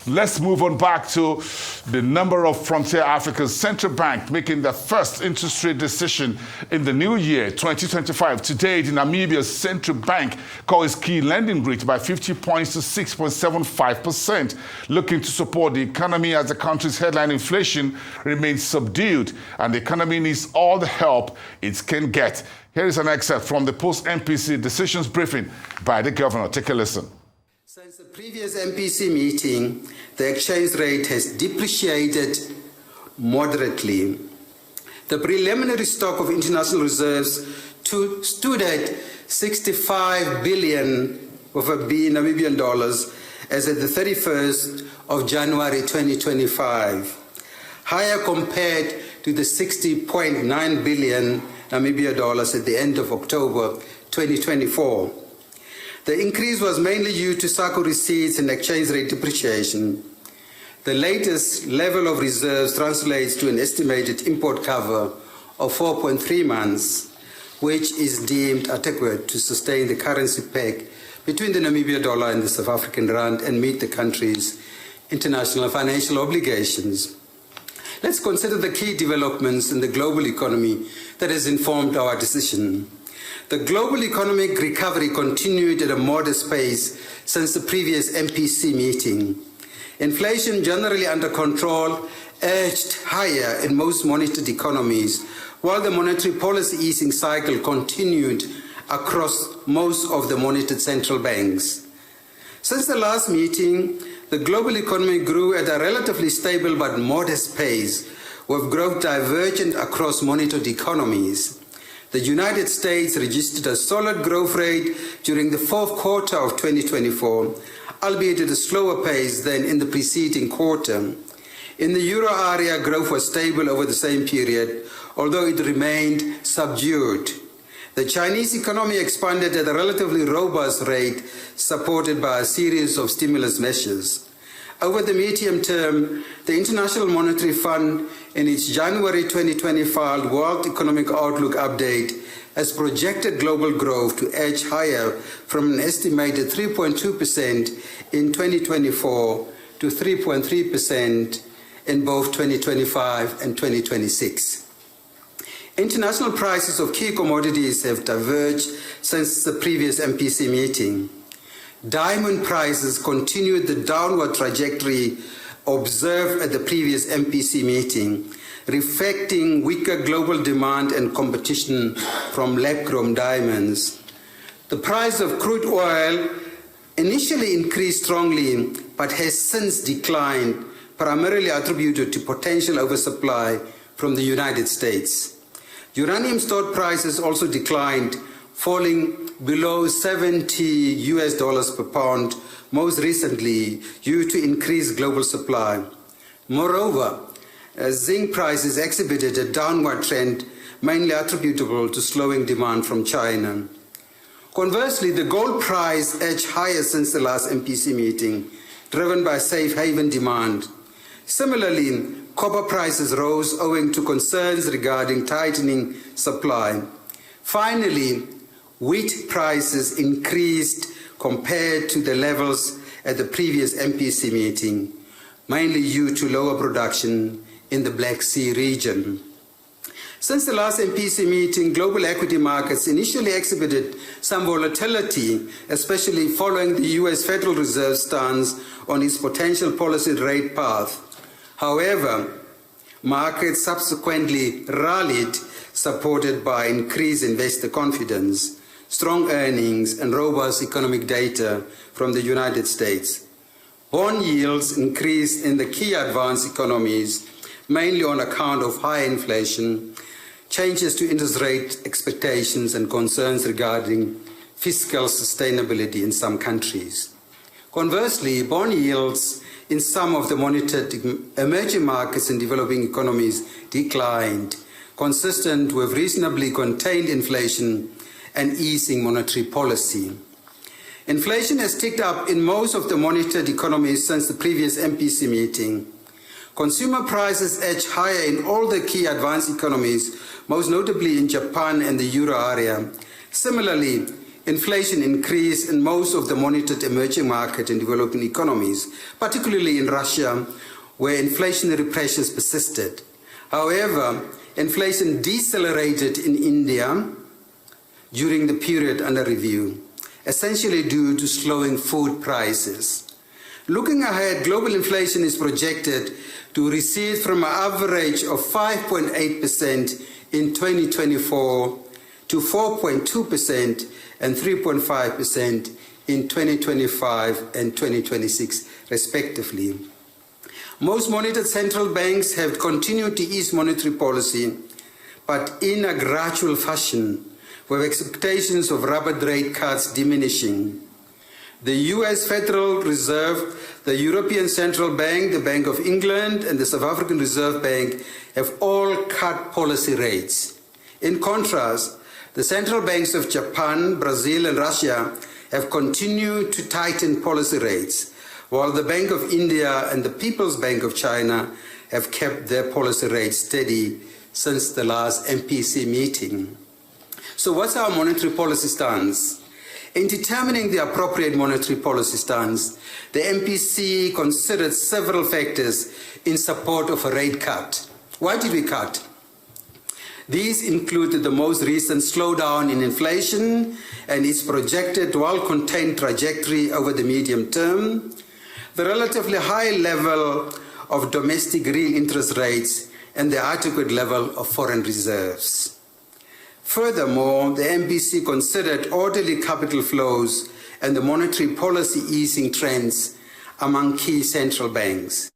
Let's move on back to the number of Frontier Africa's central bank making their first interest rate decision in the new year, 2025. Today, the Namibia's central bank cut its key lending rate by 50 points to 6.75%, looking to support the economy as the country's headline inflation remains subdued and the economy needs all the help it can get. Here is an excerpt from the post-MPC decisions briefing by the governor. Take a listen. Since the previous MPC meeting, the exchange rate has depreciated moderately. The preliminary stock of international reserves stood at 65 billion Namibian dollars as at the 31st of January 2025, higher compared to the 60.9 billion Namibia dollars at the end of October 2024. The increase was mainly due to SACCO receipts and exchange rate depreciation. The latest level of reserves translates to an estimated import cover of 4.3 months, which is deemed adequate to sustain the currency peg between the Namibia dollar and the South African rand and meet the country's international financial obligations. Let's consider the key developments in the global economy that has informed our decision. The global economic recovery continued at a modest pace since the previous MPC meeting. Inflation, generally under control, edged higher in most monitored economies, while the monetary policy easing cycle continued across most of the monitored central banks. Since the last meeting, the global economy grew at a relatively stable but modest pace, with growth divergent across monitored economies. The United States registered a solid growth rate during the fourth quarter of 2024, albeit at a slower pace than in the preceding quarter. In the euro area, growth was stable over the same period, although it remained subdued. The Chinese economy expanded at a relatively robust rate, supported by a series of stimulus measures. Over the medium term, the International Monetary Fund, in its January 2025 World Economic Outlook update, has projected global growth to edge higher from an estimated 3.2% in 2024 to 3.3% in both 2025 and 2026. International prices of key commodities have diverged since the previous MPC meeting. Diamond prices continued the downward trajectory observed at the previous MPC meeting, reflecting weaker global demand and competition from lab-grown diamonds. The price of crude oil initially increased strongly but has since declined, primarily attributed to potential oversupply from the United States. Uranium stored prices also declined, falling below $70 per pound, most recently due to increased global supply. Moreover, zinc prices exhibited a downward trend, mainly attributable to slowing demand from China. Conversely, the gold price edged higher since the last MPC meeting, driven by safe haven demand. Similarly, copper prices rose owing to concerns regarding tightening supply. Finally, wheat prices increased compared to the levels at the previous MPC meeting, mainly due to lower production in the Black Sea region. Since the last MPC meeting, global equity markets initially exhibited some volatility, especially following the US Federal Reserve's stance on its potential policy rate path. However, markets subsequently rallied, supported by increased investor confidence, strong earnings, and robust economic data from the United States. Bond yields increased in the key advanced economies, mainly on account of high inflation, changes to interest rate expectations, and concerns regarding fiscal sustainability in some countries. Conversely, bond yields in some of the monitored emerging markets and developing economies declined, consistent with reasonably contained inflation and easing monetary policy. Inflation has ticked up in most of the monitored economies since the previous MPC meeting. Consumer prices edged higher in all the key advanced economies, most notably in Japan and the euro area. Similarly, inflation increased in most of the monitored emerging market and developing economies, particularly in Russia, where inflationary pressures persisted. However, inflation decelerated in India during the period under review, essentially due to slowing food prices. Looking ahead, global inflation is projected to recede from an average of 5.8% in 2024 to 4.2% and 3.5% in 2025 and 2026, respectively. Most monitored central banks have continued to ease monetary policy, but in a gradual fashion, with expectations of rapid rate cuts diminishing. The US Federal Reserve, the European Central Bank, the Bank of England, and the South African Reserve Bank have all cut policy rates. In contrast, the central banks of Japan, Brazil, and Russia have continued to tighten policy rates, while the Bank of India and the People's Bank of China have kept their policy rates steady since the last MPC meeting. So what's our monetary policy stance? In determining the appropriate monetary policy stance, the MPC considered several factors in support of a rate cut. Why did we cut? These included the most recent slowdown in inflation and its projected well-contained trajectory over the medium term, the relatively high level of domestic real interest rates, and the adequate level of foreign reserves. Furthermore, the MPC considered orderly capital flows and the monetary policy easing trends among key central banks.